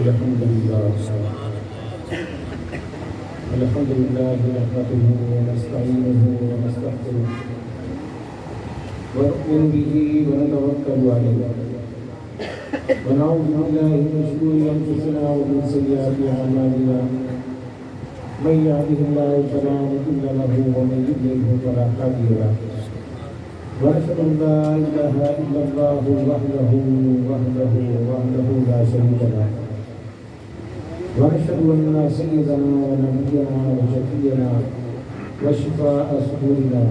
الحمد لله نحمده ونستعينه ونستغفره ونؤمن به ونتوكل عليه ونعوذ بالله من شرور انفسنا ومن سيئات اعمالنا من يهده الله فلا مضل له ومن يضلل فلا هادي له واشهد ان لا اله الا الله وحده لا شريك له ونشهد ان سيدنا ونبينا وشفيعنا وشفاء صدورنا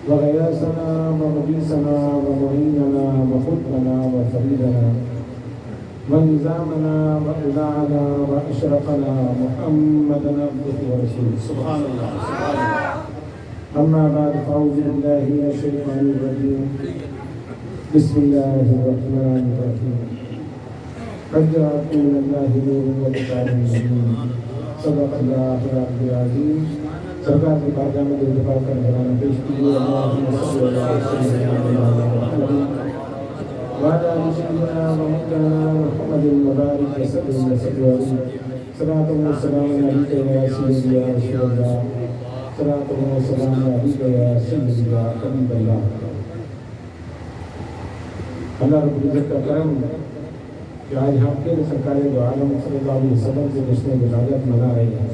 وغياثنا ومغيثنا ومعيننا وقدنا وفريدنا ونظامنا وإذاعنا وأشرفنا محمدا عبده ورسوله سبحان الله أما بعد فأعوذ بالله من الشيطان الرجيم بسم الله الرحمن الرحيم قد جاءكم من الله نور وكتاب مبين صدق الله العظيم سرکار کی بارگاہ میں دعا کر بلانا پیش کیجیے اللہم صلی اللہ وسلم علی محمد وعلی آل سیدنا ومولانا محمد المبارک وسلم صلاۃ و سلام علیک یا سیدی یا رسول اللہ صلاۃ و سلام علیک یا سیدی یا حبیب اللہ. اللہ رب العزت کا کرم کہ آج ہم کے سرکار دو عالم صلی اللہ علیہ وسلم سے جشن ولادت منا رہے ہیں.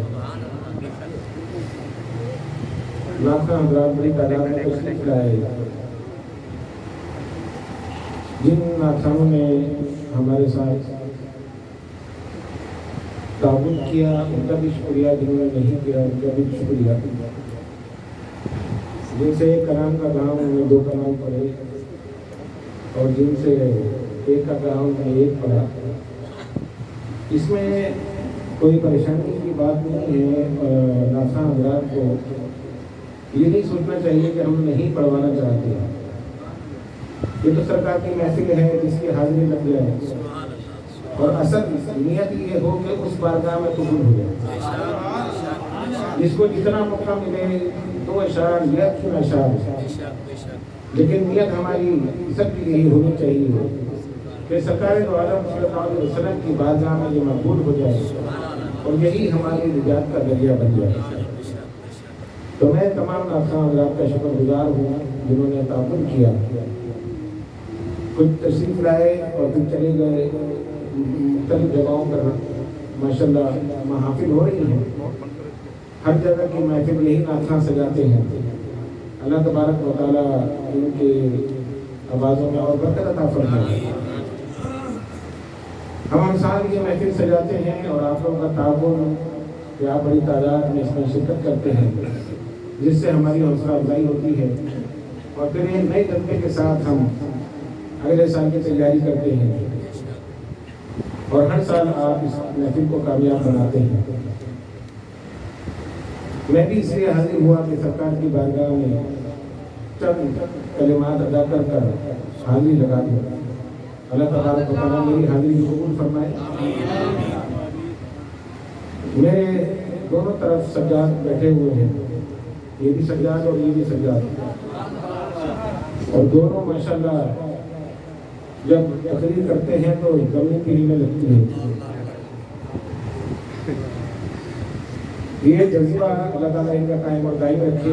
لاکھاں حضرات بڑی تعداد میں تشریف لائے. جن ناخوانوں نے ہمارے ساتھ تعاون کیا ان کا بھی شکریہ، جنہوں نے نہیں کیا ان کا بھی شکریہ. جن سے ایک کلام کا کام انہیں دو کلام پڑھے اور جن سے ایک کا کام میں ایک پڑھا. اس میں کوئی پریشانی کی بات نہیں ہے. ناخواں حضرات کو یہ نہیں سوچنا چاہیے کہ ہم نہیں پڑھوانا چاہتے ہیں. یہ تو سرکار کی محفل ہے جس کی حاضری لگ جائے اور اصل نیت یہ ہو کہ اس بارگاہ میں قبول ہو جائے. جس کو جتنا موقع ملے دو اشعار نیت کی اشعار، لیکن نیت ہماری سب کی یہی ہونی چاہیے کہ سرکار دو عالم صلی اللہ علیہ وسلم کی بارگاہ میں یہ مقبول ہو جائے اور یہی ہماری نجات کا ذریعہ بن جائے. تو میں تمام ناخواں حضرات کا شکر گزار ہوں جنہوں نے تعاون کیا. کچھ تشریف لائے اور پھر چلے گئے. مختلف جگہوں پر ماشاءاللہ محافل ہو رہی ہیں. ہر جگہ کی محفل یہی ناخواں سجاتے ہیں. اللہ تبارک و تعالیٰ ان کے آوازوں میں اور برکت عطا فرمائے. ہم سال یہ محفل سجاتے ہیں اور آپ لوگوں کا تعاون کہ آپ بڑی تعداد میں اس میں شرکت کرتے ہیں جس سے ہماری حوصلہ افزائی ہوتی ہے اور پھر ایک نئے جذبے کے ساتھ ہم اگلے سال کی تیاری کرتے ہیں اور ہر سال آپ اس محفل کو کامیاب بناتے ہیں. میں بھی اس لیے حاضر ہوا کہ سرکار کی بارگاہ میں چند کلمات ادا کر کر حاضری لگا دوں. اللہ تبارک و تعالیٰ میری حاضری کو قبول فرمائے. میرے دونوں طرف سجاد بیٹھے ہوئے ہیں، یہ بھی سجاد اور یہ بھی سجاد، اور دونوں ماشاءاللہ جب تقریر کرتے ہیں تو زمین کی ہلنے لگتی ہے. یہ جذبہ اللہ تعالیٰ ان کا قائم اور دائم رکھے.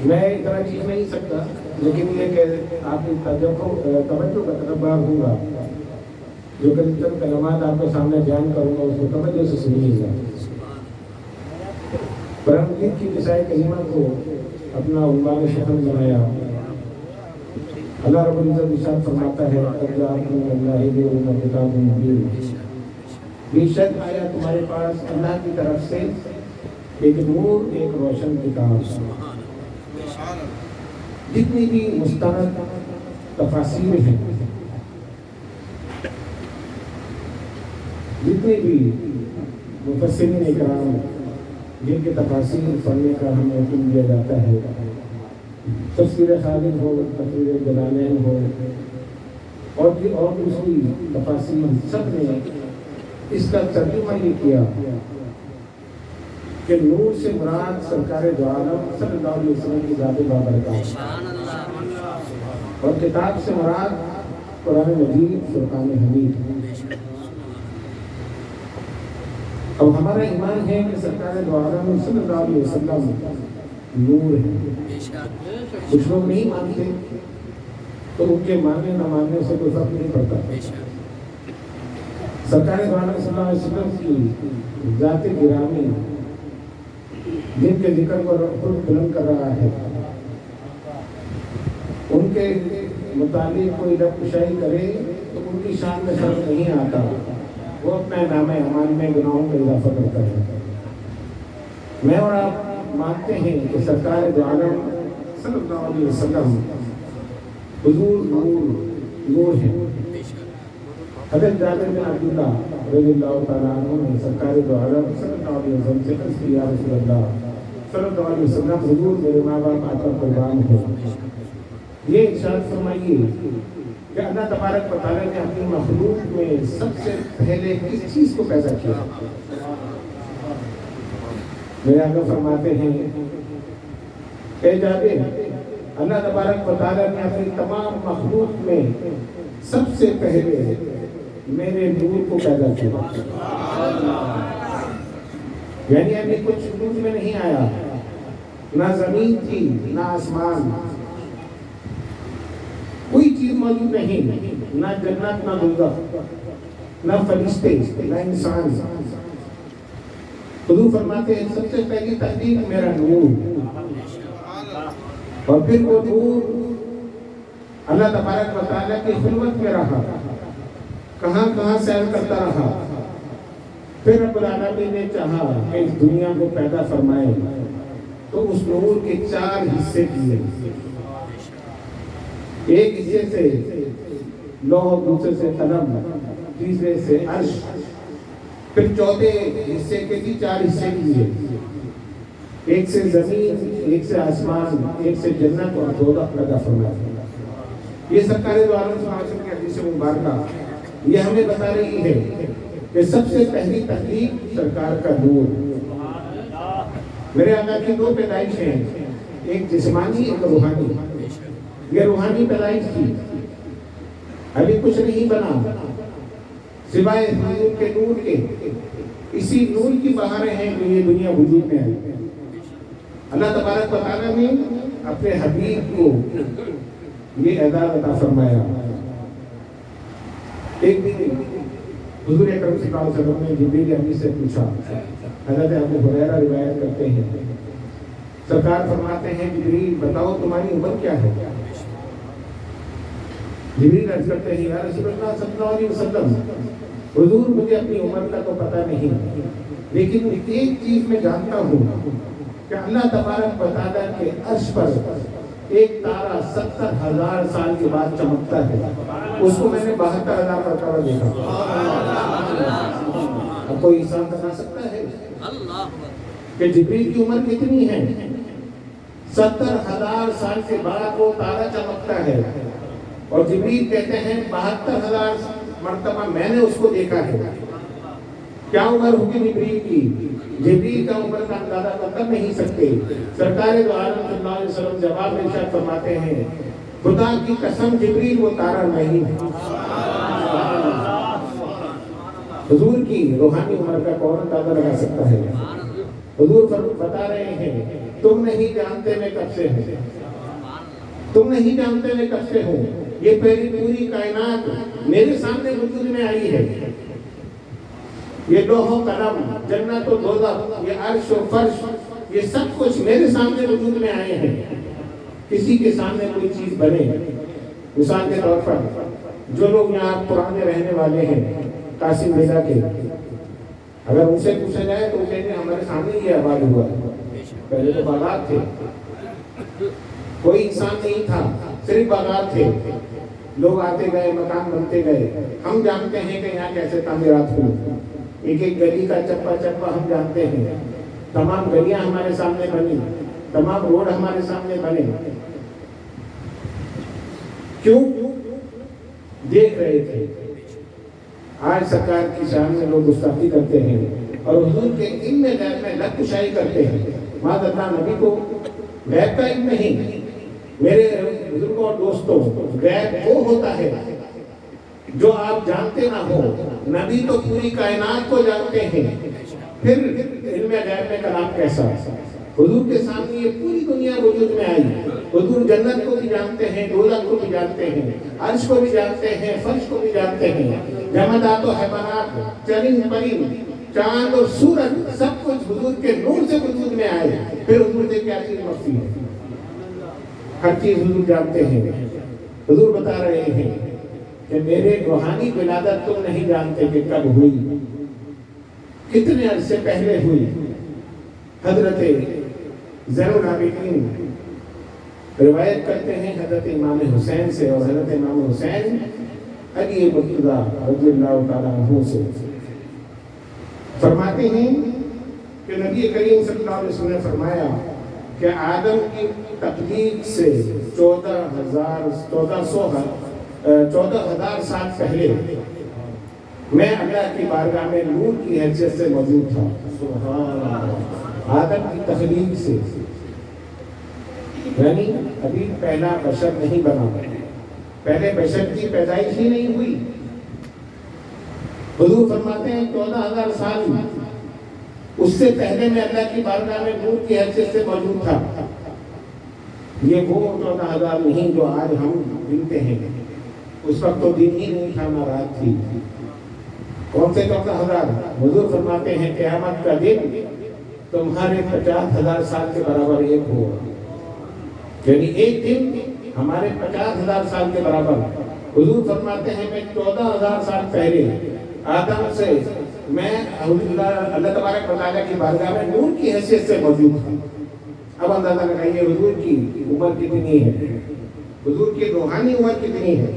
میں اتنا چیز نہیں سکتا، لیکن یہ کہ آپ کی توجہ کا طلبگار ہوں گا. جو چند کلمات آپ کے سامنے بیان کروں گا اس کو توجہ سے سنیے گا. قرآن مجید کی نسائے کریمہ کو اپنا عنوان شفن بنایا. اللہ رب العزت ارشاد فرماتا ہے قد جاءکم من اللہ نور وکتاب مبین. بے شک آیا تمہارے پاس اللہ کی طرف سے ایک نور، ایک روشن کتاب. جتنی بھی مستند تفاسیر ہیں، جتنے بھی مفسرین اکرام جن کے تفاسیر پڑھنے کا ہمیں حکم دیا جاتا ہے، تفسیر خالد ہو، تفسیر جلالین ہو اور دوسری تفاسیر، سب نے اس کا ترجمہ یہ کیا کہ نور سے مراد سرکار دو عالم صلی اللہ علیہ وسلم کی ذات بابرکات، اور کتاب سے مراد قرآن مجید فرقان حمید. ہمارا ایمان ہے کہ سرکار دو عالم صلی اللہ علیہ وسلم نور ہے. کچھ لوگ نہیں مانتے تو ان کے ماننے نہ ماننے سے کوئی فرق نہیں پڑتا. سرکار دو عالم صلی اللہ علیہ وسلم کی ذات گرامی جن کے ذکر کو خود بلند کر رہا ہے، ان کے متعلق کوئی رب کشائی کرے تو ان کی شان میں فرق نہیں آتا، وہ اپنا نام امان میں گناہوں کا اضافہ کرتا ہے. میں اور آپ مانتے ہیں کہ سرکار دو عالم صلی اللہ علیہ وسلم حضور نور ہے. حضرت جابر بن عبداللہ رضی اللہ تعالیٰ عنہ نے سرکار دو عالم صلی اللہ علیہ وسلم سے عرض کیا، یا رسول اللہ صلی اللہ علیہ وسلم، حضور میرے ماں باپ آپ پر قربان ہو. یہ ارشاد فرمائیے کہ اللہ تبارک و تعالیٰ نے اپنی مخلوق میں سب سے پہلے کس چیز کو پیدا کیا؟ میرے آقا فرماتے ہیں، اے جابر، اللہ تبارک و تعالیٰ نے اپنی تمام مخلوق میں سب سے پہلے میرے نور کو پیدا کیا. یعنی ابھی کچھ وجود میں نہیں آیا، نہ زمین تھی نہ آسمان، کوئی چیز موجود نہیں، نہ جنت نہ دوزخ، نہ فرشتے نہ انسان. حضور فرماتے ہیں سب سے پہلی تخلیق میرا نور، اور پھر وہ نور اللہ تبارک و تعالیٰ کی خلوت میں رہا، کہاں کہاں سیر کرتا رہا. پھر رب العالمین نے چاہا کہ اس دنیا کو پیدا فرمائے تو اس نور کے 4 حصے کیے. ایک حصے سے لوح، دوسرے سے قلم، تیسرے سے عرش، پھر چوتھے حصے کے بھی 4 حصے کیے. ایک سے زمین، ایک سے آسمان، ایک سے جنت اور دوزخ پیدا فرمایا. یہ سرکار دو عالم صلی اللہ علیہ وسلم کی حدیث مبارکہ یہ ہمیں بتا رہی ہے کہ سب سے پہلی تخلیق سرکار کا نور. میرے آقا کی 2 پیدائش ہیں، ایک جسمانی ایک روحانی. یہ روحانی پیدائش تھی، ابھی کچھ نہیں بنا سوائے حضور کے نور کے. اسی نور کی بہاریں ہیں جو یہ دنیا وجود میں آئی. اللہ تبارک و تعالیٰ نے اپنے حبیب کو یہ اعزاز عطا فرمایا. ایک دن حضور اکرم صلی اللہ علیہ وسلم نے جبریل امین سے پوچھا. حضرت ابو ہریرہ روایت کرتے ہیں، سرکار فرماتے ہیں جبریل بتاؤ تمہاری عمر کیا ہے؟ جبریل عرض کرتے ہیں، یا رسول اللہ صلی اللہ علیہ وسلم، حضور مجھے اپنی عمر کا تو پتہ نہیں، لیکن ایک چیز میں جانتا ہوں کہ اللہ تبارک و تعالیٰ کے عرش پر ایک تارا 70,000 سال کے بعد چمکتا ہے. اس کو میں نے 72,000 مرتبہ دیکھا. اب کوئی انسان بتا سکتا ہے کہ جبریل کی عمر کتنی ہے؟ 70,000 سال کے بعد وہ تارا چمکتا ہے، اور جبریل کہتے ہیں 72,000 مرتبہ میں نے اس کو دیکھا ہے. کیا عمر ہوگی جبریل کی؟ جبریل کا عمر کا اندازہ کر نہیں سکتے. سرکار دو عالم صلی اللہ علیہ وسلم جواب میں ارشاد فرماتے ہیں، خدا کی قسم جبریل وہ تارا نہیں ہے. حضور کی روحانی عمر کا کون اندازہ لگا سکتا ہے؟ حضور بتا رہے ہیں تم نہیں جانتے میں کب سے ہوں، تم نہیں جانتے میں کب سے ہوں. یہ پوری کائنات میرے سامنے وجود میں آئی ہے. یہ لوح و قلم، جنت و دوزخ، یہ عرش و فرش، یہ سب کچھ میرے سامنے وجود میں آئے ہیں. کسی کے سامنے کوئی چیز بنے، مثال کے طور پر جو لوگ یہاں پرانے رہنے والے ہیں قاسم بیلا کے، اگر ان سے پوچھا جائے تو وہ کہتے ہیں ہمارے سامنے یہ آباد ہوا ہے. پہلے تو باغات تھے، کوئی انسان نہیں تھا، صرف باغات تھے. لوگ آتے گئے، مکان بنتے گئے. ہم جانتے ہیں کہ یہاں کیسے تعمیرات ہوئی. ایک ایک گلی کا چپا چپا ہم جانتے ہیں. تمام گلیاں ہمارے سامنے بنی، تمام روڈ ہمارے سامنے بنے. کیوں؟ دیکھ رہے تھے. آج سرکار کی شان میں لوگ گستاخی کرتے ہیں اور حضور کے علم غیب میں لت کشائی کرتے ہیں. معاذ اللہ، نبی کو غیب کا علم نہیں. میرے بزرگوں اور دوستوں، غیب وہ ہوتا ہے جو آپ جانتے نہ ہو نبی تو پوری کائنات کو جانتے ہیں، پھر علم غیب میں کلام کیسا؟ حضور کے سامنے یہ پوری دنیا وجود میں آئی، حضور جنت کو بھی جانتے ہیں، دوزخ کو بھی جانتے ہیں، عرش کو بھی جانتے ہیں، فرش کو بھی جانتے ہیں، جمادات و حیوانات، چرند پرند، چاند اور سورج، سب کچھ حضور کے نور سے وجود میں آئے، پھر حضور سے کیا چیز مخفی ہے؟ ہر چیز حضور جانتے ہیں۔ حضور بتا رہے ہیں کہ میرے روحانی ولادت تم نہیں جانتے کہ کب ہوئی، کتنے عرصے پہلے ہوئی۔ حضرت زین العابدین روایت کرتے ہیں حضرت امام حسین سے، اور حضرت امام حسین علی مرتضیٰ رضی اللہ تعالیٰ عنہ سے فرماتے ہیں کہ نبی کریم صلی اللہ علیہ وسلم نے فرمایا کہ آدم کی تخلیق سے 14,000 سال پہلے میں اللہ کی بارگاہ میں نور کی حیثیت سے موجود تھا۔ سبحان اللہ، آدم کی تخلیق سے، یعنی ابھی پہلا بشر نہیں بنا، پہلے بشر کی پیدائش ہی نہیں ہوئی۔ حضور فرماتے ہیں 14,000 سال اس سے پہلے میں اللہ کی بارگاہ میں نور کی حیثیت سے موجود تھا۔ یہ وہ 14,000 نہیں جو آج ہم گنتے ہیں، اس وقت تو دن ہی نہیں تھا، نہ رات تھی۔ کون سے 14,000؟ حضور فرماتے ہیں قیامت کا دن تمہارے 50,000 سال کے برابر ایک ہوگا، یعنی ایک دن ہمارے 50,000 سال کے برابر۔ حضور فرماتے ہیں میں 14,000 سال پہلے آدم سے میں اللہ تبارک و تعالیٰ کی بارگاہ میں نور کی حیثیت سے موجود تھا۔ اب اندازہ لگائیے حضور کی عمر کتنی ہے، حضور کی روحانی عمر کتنی ہے،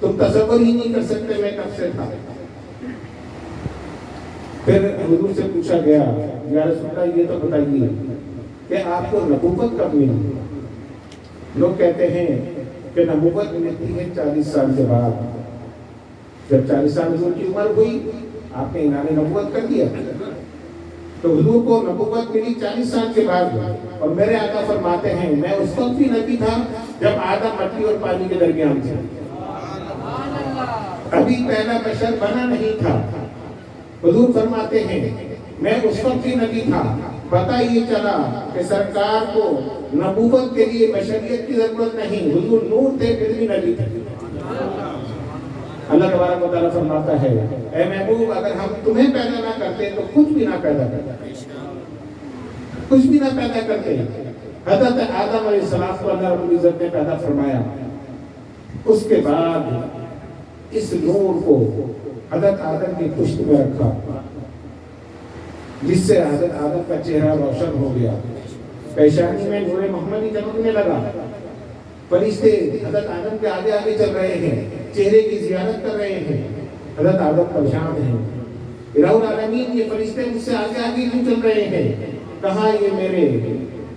تم تصور ہی نہیں کر سکتے میں کب سے تھا۔ پھر حضور سے پوچھا گیا یا رسول اللہ یہ تو بتائیے کہ آپ کو نبوت کب ملی؟ لوگ کہتے ہیں کہ نبوت ملتی ہے 40 سال کے بعد۔ جب 40 سال حضور کی عمر ہوئی آپ نے اعلان نبوت کر دیا، تو حضور کو نبوت ملی 40 سال کے بعد، اور میرے آقا فرماتے ہیں میں اس وقت بھی نبی تھا جب آدم مٹی اور پانی کے درمیان تھے، ابھی پہلا بشر بنا نہیں تھا۔ حضور فرماتے ہیں میں اس وقت بھی نبی تھا، پتہ یہ چلا کہ سرکار کو نبوت کے لیے بشریت کی ضرورت نہیں، حضور نور تھے پھر بھی نبی تھے۔ اللہ تبارک و تعالیٰ فرماتا ہے اے محبوب اگر ہم تمہیں پیدا نہ کرتے تو کچھ بھی نہ پیدا کرتے، کچھ بھی نہ پیدا کرتے۔ حضرت آدم علیہ السلام کو اللہ رب العزت نے پیدا فرمایا، اس کے بعد اس نور کو حضرت آدم کی پشت میں رکھا، جس سے حضرت آدم کا چہرہ روشن ہو گیا، پیشانی میں نور محمدی چمکنے لگا، فرشتے حضرت آدم کے آگے آگے چل رہے ہیں، چہرے کی زیارت کر رہے ہیں، حضرت آدم پریشان ہیں، الہ العالمین یہ فرشتے مجھ سے آگے آگے کیوں چل رہے ہیں؟ کہاں یہ میرے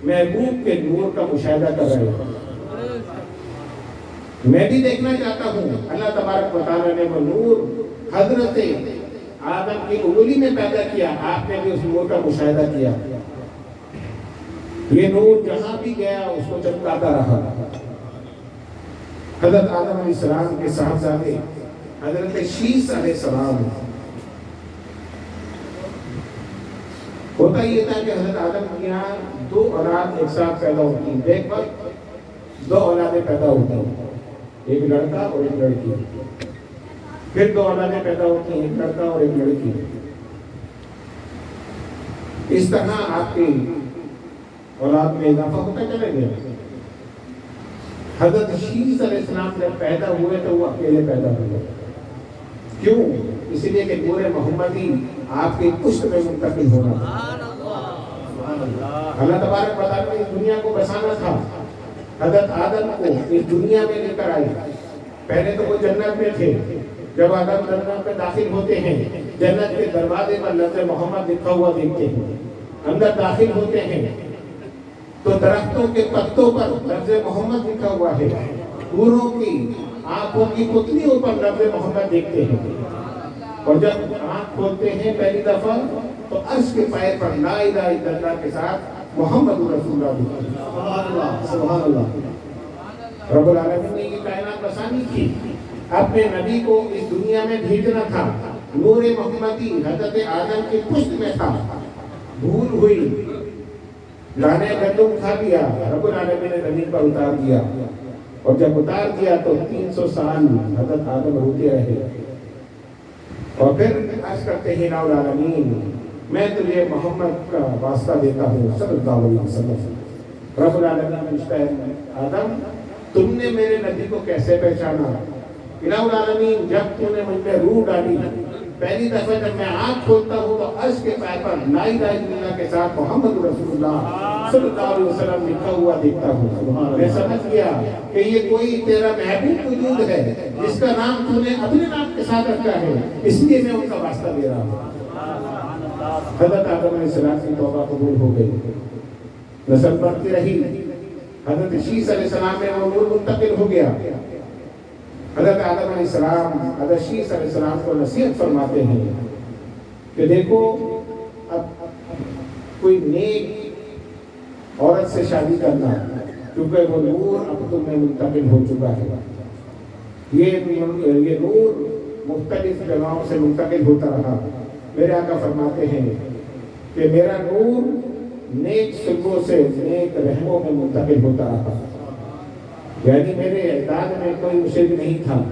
محبوب کے نور کا مشاہدہ کر رہے ہیں، میں بھی دیکھنا چاہتا ہوں۔ اللہ تبارک و تعالیٰ نے وہ نور حضرت آدم کی انگلی میں پیدا کیا، آپ نے بھی اس نور کا مشاہدہ کیا، یہ نور جہاں بھی گیا اس کو چمکاتا رہا۔ حضرت آدم علیہ السلام کے صاحبزادے حضرت شیس علیہ السلام، ہوتا یہ تھا کہ حضرت آدم کے یہاں 2 اولاد ایک ساتھ پیدا ہوتی ہیں، ایک وقت 2 اولادیں پیدا ہوتی ہیں، ایک لڑکا اور ایک لڑکی، پھر 2 اولادیں پیدا ہوتی ہیں، ایک لڑکا اور ایک لڑکی۔ اس طرح آپ کی اولاد میں اضافہ ہوتا چلے گیا۔ حضرت شیس علیہ السلام جب پیدا ہوئے تو وہ اکیلے پیدا ہوئے، کیوں؟ اس لیے کہ نور محمدی آپ کی پشت میں منتقل ہونا تھا۔ اللہ تبارک و تعالیٰ نے اس دنیا کو بسانا تھا، حضرت آدم کو اس دنیا میں لے کر آئے۔ پہلے تو وہ جنت میں تھے، جب آدم جنت میں داخل ہوتے ہیں جنت کے دروازے پر لفظ محمد لکھا ہوا دیکھتے ہیں، اندر داخل ہوتے ہیں تو درختوں کے پتوں پر لفظ محمد لکھا ہوا ہے، حوروں کی آنکھوں کی پتلیوں پر لفظ محمد دیکھتے ہیں، اور جب آنکھ کھولتے ہیں پہلی دفعہ تو عرش کے پائے پر لا الہ الا اللہ کے ساتھ محمد رسول اللہ۔ سبحان اللہ، رب العالمین نے یہ کائنات بسانی تھی، اپنے نبی کو اس دنیا میں بھیجنا تھا، نور محمدی حضرت آدم کی پشت میں تھا، بھول ہوئی، لانے گندم کھا لیا، رب العالمین نے زمین پر اتار دیا، اور جب اتار دیا تو 300 سال حضرت آدم روتے رہے، اور پھر عرض کرتے ہیں لا العالمین میں تجھے محمد کا واسطہ دیتا ہوں صلی اللہ علیہ وسلم۔ رب العالمین پوچھتا ہے آدم تم نے میرے نبی کو کیسے پہچانا؟ الہ العالمین جب تم نے مجھ پہ روح ڈالی، پہلی دفعہ جب میں آنکھ کھولتا ہوں تو عرش کے پائے پر لا الہ الا اللہ کے ساتھ محمد رسول اللہ صلی اللہ علیہ وسلم لکھا ہوا دیکھتا ہوں۔ میں سمجھ گیا کہ یہ کوئی تیرا محبوب وجود ہے جس کا نام تو نے اپنے نام کے ساتھ رکھا ہے، اس لیے میں ان کا واسطہ دے رہا ہوں۔ حضرت آدم علیہ السلام کی توبہ قبول ہو گئی، نسل بڑھتی رہی، حضرت شیس علیہ السلام میں وہ نور منتقل ہو گیا۔ حضرت آدم علیہ السلام حضرت شیس علیہ السلام کو نصیحت فرماتے ہیں کہ دیکھو اب کوئی نیک عورت سے شادی کرنا، کیونکہ وہ نور اب تم میں منتقل ہو چکا ہے۔ یہ نور مختلف جگہوں سے منتقل ہوتا رہا۔ میرے آقا فرماتے ہیں کہ میرا نور نیک سلبوں سے نیک رحموں میں منتقل ہوتا رہا، یعنی میرے اجداد میں کوئی مشرک نہیں تھا،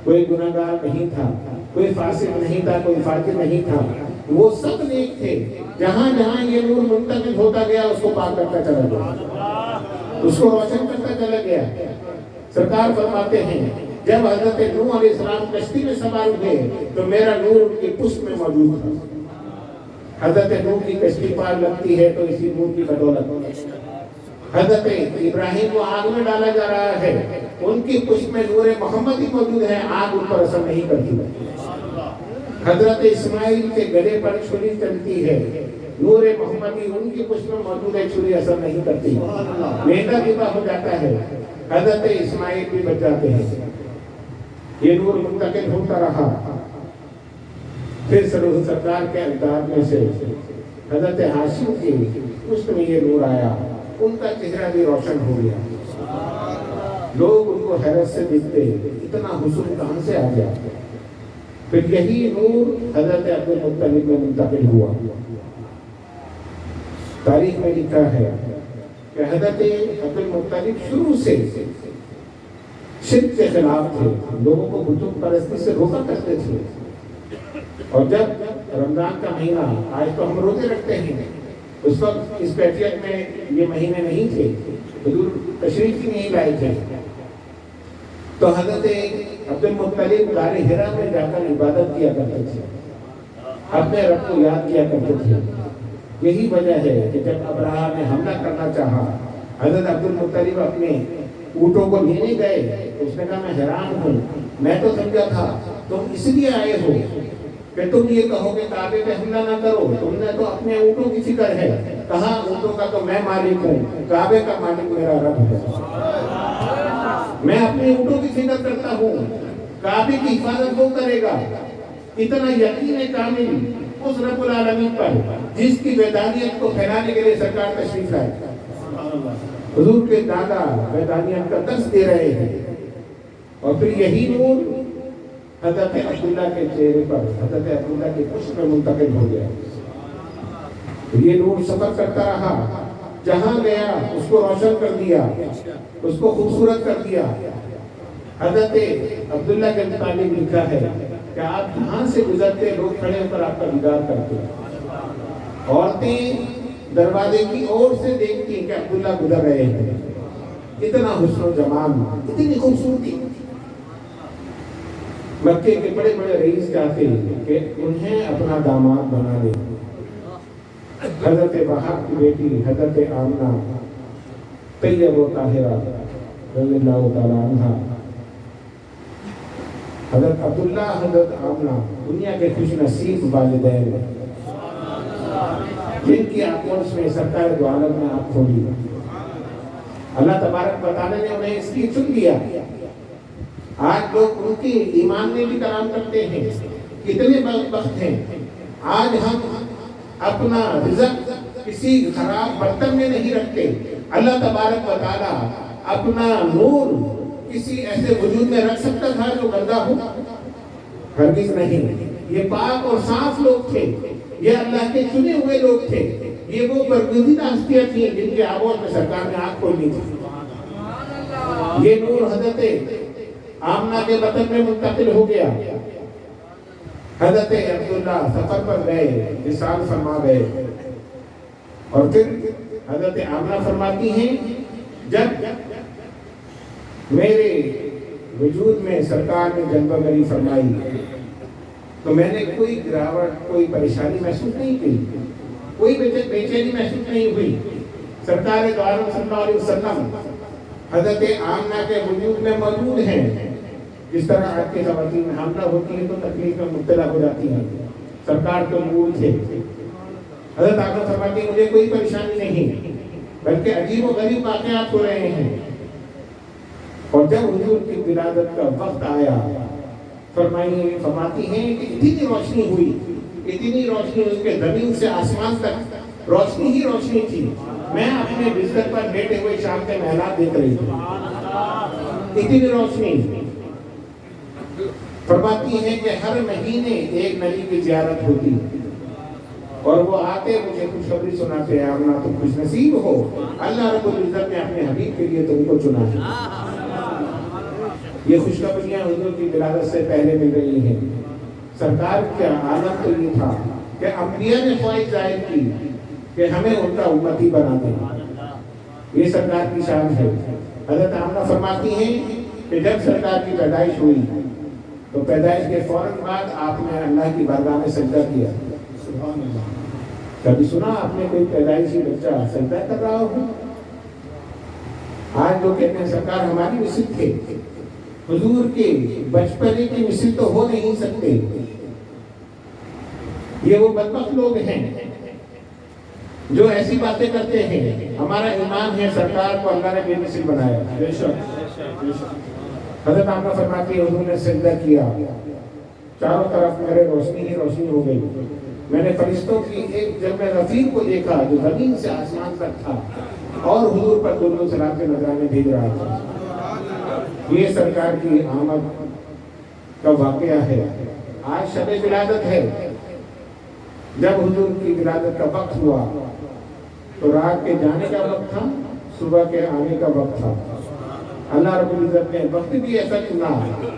کوئی گناہگار نہیں تھا، کوئی فاسق نہیں تھا، کوئی فاجر نہیں تھا، وہ سب نیک تھے۔ جہاں جہاں یہ نور منتقل ہوتا گیا اس کو پاک کرتا چلا گیا، اس کو روشن کرتا چلا گیا۔ سرکار فرماتے ہیں جب حضرت نوح علیہ السلام کشتی میں سوار ہوئے تو میرا نور ان کی پشت میں موجود تھا۔ حضرت نوح کی کشتی پار لگتی ہے تو اسی نور کی بدولت۔ حضرت ابراہیم کو آگ میں ڈالا جا رہا ہے، ان کی پشت میں نور محمد ہی موجود ہے، آگ ان پر اثر نہیں کرتی۔ حضرت اسماعیل کے گلے پر چھری چلتی ہے، نور محمدی ان کی پشت میں موجود ہے، چھری اثر نہیں کرتی، مہنگا ذبح ہو جاتا ہے، حضرت اسماعیل بھی بچ جاتے ہیں۔ یہ نور منتقل ہوتا رہا۔ پھر سرکار کے انداز میں سے حضرت ہاشم کی پشت میں یہ نور آیا، ان کا چہرہ بھی روشن ہو گیا، لوگ ان کو حیرت سے دیکھتے اتنا حسن کہاں سے آ گیا۔ پھر یہی نور حضرت عبد المطلب میں منتقل ہوا۔ تاریخ میں لکھا ہے کہ حضرت عبد المطلب شروع سے شرک کے خلاف تھے، لوگوں کو بتوں پرستی سے روکا کرتے تھے، اور جب رمضان کا مہینہ آج تو ہم روزے رکھتے ہیں، اس وقت اس کیفیت میں یہ مہینے نہیں تھے، حضور تشریف ہی نہیں لائے تھے، تو حضرت عبد المطلب غار حرا میں جا کر عبادت کیا کرتے تھے، اپنے رب کو یاد کیا کرتے تھے۔ یہی وجہ ہے کہ جب ابرہہ نے حملہ کرنا چاہا، حضرت عبد المطلب اپنے اونٹوں کو لینے گئے، اس نے کہا میں حیران ہوں، میں تو سمجھا تھا تم اس لیے آئے ہو کہ تم یہ کہو کہ کعبے پہ حملہ نہ کرو، تم نے تو اپنے اونٹوں کی فکر ہے۔ کہا اونٹوں کا تو میں مالک ہوں، کعبے کا مالک میرا رب ہے، میں اپنے اونٹوں کی فکر کرتا ہوں، کعبے کی حفاظت وہ کرے گا۔ اتنا یقین کامل اس رب العالمین پر جس کی بیدانیت کو پھیلانے کے لیے سرکار تشریف لائے۔ حضور کے دادا بیدانیت کا درس دے رہے ہیں، اور پھر یہی نور حضرت عبداللہ کے چہرے پر، حضرت عبداللہ کے پشت میں منتقل ہو گیا۔ یہ نور سفر کرتا رہا، جہاں گیا اس کو روشن کر دیا، اس کو خوبصورت کر دیا۔ حضرت عبداللہ کے متعلق لکھا ہے کہ آپ جہاں سے گزرتے لوگ کھڑے ہو کر آپ کا دیدار کرتے، عورتیں دروازے کی اور سے دیکھتی ہیں کہ عبداللہ گزر رہے ہیں۔ اتنا حسن و جمال، اتنی خوبصورتی۔ مکے کے بڑے بڑے رئیس چاہتے ہیں کہ انہیں اپنا داماد بنا لیں۔ حضرت وہاب کی بیٹی حضرت آمنہ طیب و طاہرہ رضی اللہ تعالیٰ عنہ، حضرت عبداللہ حضرت آمنہ دنیا کے خوش نصیب والدین جن کی آنکھوں میں سرکار دو عالم میں آپ کھولی۔ اللہ تبارک و تعالیٰ نے انہیں اس لیے چن لیا۔ آج لوگ ان کی ایمان میں بھی کلام کرتے ہیں، کتنے بدبخت ہیں۔ آج ہم اپنا رزق کسی خراب برتن میں نہیں رکھتے، اللہ تبارک و تعالیٰ اپنا نور کسی ایسے وجود میں رکھ سکتا تھا جو گندا ہو؟ ہرگز نہیں۔ یہ پاک اور صاف لوگ تھے، یہ اللہ کے چنے ہوئے لوگ تھے، یہ وہ برگزیدہ ہستیاں تھیں جن کے آبود میں سرکار نے آنکھ کھولی تھی۔ یہ نور حضرت آمنہ کے بطن میں منتقل ہو گیا۔ حضرت عبداللہ سفر پر گئے، وصال فرما گئے، اور پھر حضرت آمنہ فرماتی ہیں جب میرے وجود میں سرکار نے جلوہ گری فرمائی تو میں نے کوئی گراوٹ، کوئی پریشانی محسوس نہیں کی، کوئی بے چینی محسوس نہیں ہوئی۔ سرکار دو عالم صلی اللہ علیہ وسلم حضرت آمنہ کے وجود میں موجود ہیں۔ جس طرح آج کے خواتین میں حاملہ ہوتی ہے تو تکلیف میں مبتلا ہو جاتی ہیں، سرکار تو نور تھے۔ حضرت آمنہ فرماتی مجھے کوئی پریشانی نہیں، بلکہ عجیب و غریب واقعات ہو رہے ہیں۔ اور جب حضور کی ولادت کا وقت آیا، فرماتی ہیں کہ اتنی روشنی ہوئی اس کے زمین سے آسمان تک روشنی ہی روشنی تھی۔ میں اپنے بستر پر بیٹھے ہوئے شام کے محلات دیکھ رہی تھی، اتنی روشنی۔ فرماتی ہیں کہ ہر مہینے ایک نبی کی زیارت ہوتی اور وہ آتے مجھے خوشخبری سناتے ہیں، آمنہ تم خوش نصیب ہو، اللہ رب العزت نے اپنے حبیب کے لیے تم کو چنا ہے۔ یہ خوشخبریاں حضور کی ولادت سے پہلے مل رہی ہیں۔ سرکار کا عالم تو یہ تھا کہ انبیاء نے خواہش ظاہر کی کہ ہمیں ان کا امتی بنا دیں، یہ سرکار کی شان ہے۔ حضرت آمنہ فرماتی ہیں کہ جب سرکار کی پیدائش ہوئی تو پیدائش کے فوراً بعد آپ نے اللہ کی بارگاہ میں سجدہ کیا۔ سبحان اللہ۔ کبھی سنا آپ نے کوئی پیدائشی بچہ سجدہ کر رہا ہو؟ آج جو کہتے ہیں سرکار ہماری مثل تھے، حضور کے بچپنے کی مثل تو ہو نہیں سکتے۔ یہ وہ بدبخت لوگ ہیں جو ایسی باتیں کرتے ہیں۔ ہمارا ایمان ہے سرکار کو اللہ نے بے مثل بنایا۔ بے شک۔ حضرت آمنہ فرماتی ہے حضور نے سجدہ کیا، چاروں طرف میرے روشنی ہی روشنی ہو گئی۔ میں نے فرشتوں کی ایک جب میں رفیق کو دیکھا جو زمین سے آسمان تک تھا اور حضور پر درود و سلام کے نذرانے بھیج رہا تھا۔ یہ سرکار کی آمد کا واقعہ ہے۔ آج شب ولادت ہے۔ جب حضور کی ولادت کا وقت ہوا تو رات کے جانے کا وقت تھا، صبح کے آنے کا وقت تھا۔ اللہ رب العزت نے وقت بھی ایسا چنا،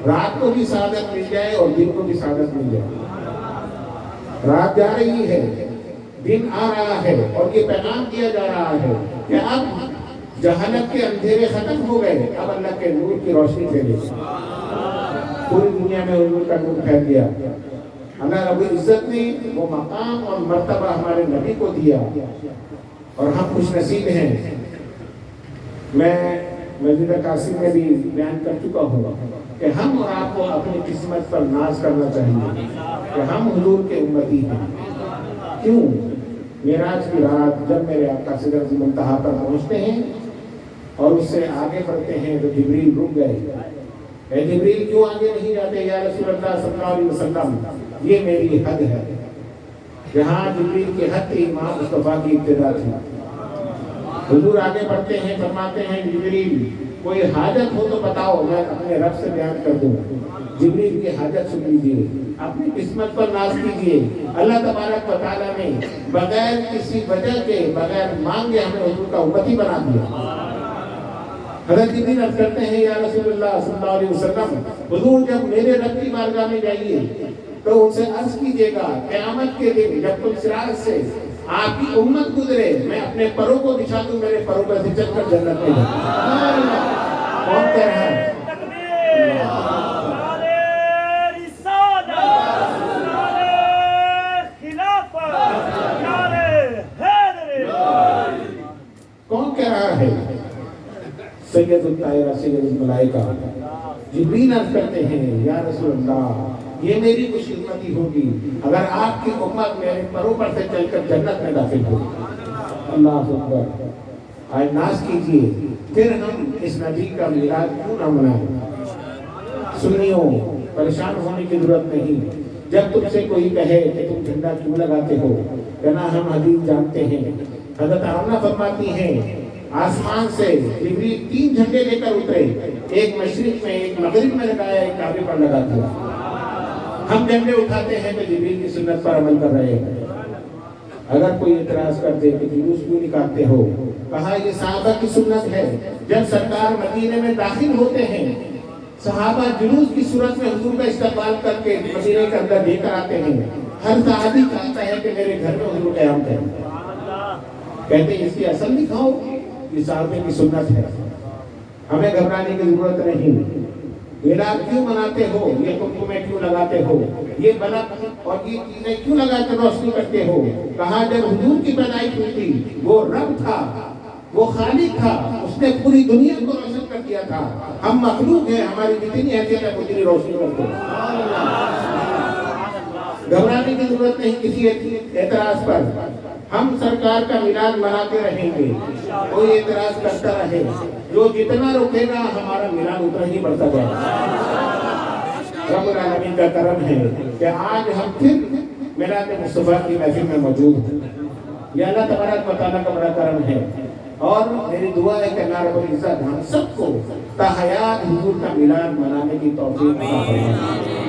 رات کو بھی سعادت مل جائے اور دن کو بھی سعادت مل جائے۔ رات جا رہی ہے، دن آ رہا ہے، اور یہ پیغام دیا جا رہا ہے کہ اب جہالت کے اندھیرے ختم ہو گئے، اب اللہ کے نور کی روشنی پھیلے۔ پوری دنیا میں حضور کا نور پھیل گیا۔ اللہ رب العزت نے وہ مقام اور مرتبہ ہمارے نبی کو دیا اور ہم خوش نصیب ہیں۔ میں مسجد قاسم میں بھی بیان کر چکا ہوں کہ ہم اور آپ کو اپنی قسمت پر ناز کرنا چاہیے کہ ہم حضور کے امتی ہیں۔ کیوں؟ معراج کی رات جب میرے آقا سدرۃ المنتہا پر پہنچتے ہیں اور اس سے آگے بڑھتے ہیں تو جبریل رک گئے۔ اے جبریل کیوں آگے نہیں جاتے یا رسول اللہ صلی اللہ علیہ وسلم؟ یہ میری حد ہے۔ جہاں جبریل کی حد تھی وہاں مصطفیٰ کی ابتدا تھی۔ حضور آگے بڑھتے ہیں، فرماتے ہیں جبریل کوئی حاجت ہو تو بتاؤ، میں اپنے رب سے بیان کر دوں۔ جبریل کی حاجت سن لیجیے، اپنی قسمت پر ناز کیجیے۔ اللہ تبارک و تعالیٰ نے بغیر کسی وجہ کے، بغیر مانگے ہمیں حضور کا امتی بنا دیا۔ حضرت جبریل عرض کرتے ہیں یا رسول اللہ صلی اللہ علیہ وسلم، حضور جب میرے رب کی بارگاہ میں جائیے تو ان سے عرض کیجیے گا قیامت کے دن جب تم صراط سے آپ کی امت گزرے، میں اپنے پروں کو بچھا دوں، میرے پروں پر سے چل کر جنت میں جاؤں۔ کون کہہ رہا ہے؟ کون کہہ رہا ہے؟ سید الطاہرہ سید الملائکہ جبریل عرض کرتے ہیں یا رسول اللہ یہ میری خوش قسمتی ہوگی اگر آپ کی امت میرے پروں پر سے چل کر جنت میں داخل ہوگی۔ اللہ اکبر۔ آج ناز کیجئے، پھر ہم اس نبی کا میلاد کیوں نہ منائیں؟ سنیوں پریشان ہونے کی ضرورت نہیں۔ جب تم سے کوئی کہے کہ تم جھنڈا کیوں لگاتے ہو، کہنا ہم حدیث جانتے ہیں۔ حضرت آمنہ فرماتی ہیں آسمان سے جبریل 3 جھنڈے لے کر اترے، ایک مشرق میں، ایک مغرب میں لگایا، ایک کعبے پر لگا دیا۔ ہم جھنڈے اٹھاتے ہیں تو جبریل کی سنت پر عمل کر رہے ہیں۔ اگر کوئی اعتراض کر دے کہ جلوس کیوں نکالتے ہو، کہا یہ صحابہ کی سنت ہے۔ جب سرکار مدینے میں داخل ہوتے ہیں، صحابہ جلوس کی صورت میں حضور کا استقبال کر کے مدینے کے اندر لے کر آتے ہیں۔ ہر صحابی چاہتا ہے کہ میرے گھر میں حضور قیام کریں، کہتے ہیں اس کی اصل دکھاؤ، یہ صحابے کی سنت ہے، ہمیں گھبرانے کی ضرورت نہیں۔ میلاد کیوں مناتے ہو، یہ قمقمے کیوں لگاتے ہو، یہ بلب اور یہ چیزیں کیوں لگا کر روشنی کرتے ہو؟ کہا جب حضور کی پیدائش ہوئی تھی، وہ رب تھا، وہ خالق تھا، اس نے پوری دنیا کو روشن کر دیا تھا۔ ہم مخلوق ہیں، ہماری جتنی حیثیت ہے اتنی روشنی کرتے ہیں۔ گھبرانے کی ضرورت نہیں کسی اعتراض پر۔ ہم سرکار کا میلاد مناتے رہیں گے، کوئی اعتراض کرتا رہے، جو جتنا روکے گا ہمارا میلاد اتنا ہی بڑھتا جائے گا۔ رب العالمین کا کرم ہے کہ آج ہم پھر میلاد مصطفیٰ کی محفل میں موجود ہیں۔ یہ اللہ تبارک و تعالیٰ کا بڑا کرم ہے، اور میری دعا ہے کہ اللہ رب العزت ہم سب کو تا حیات حضور کا میلاد منانے کی توفیق عطا فرمائے۔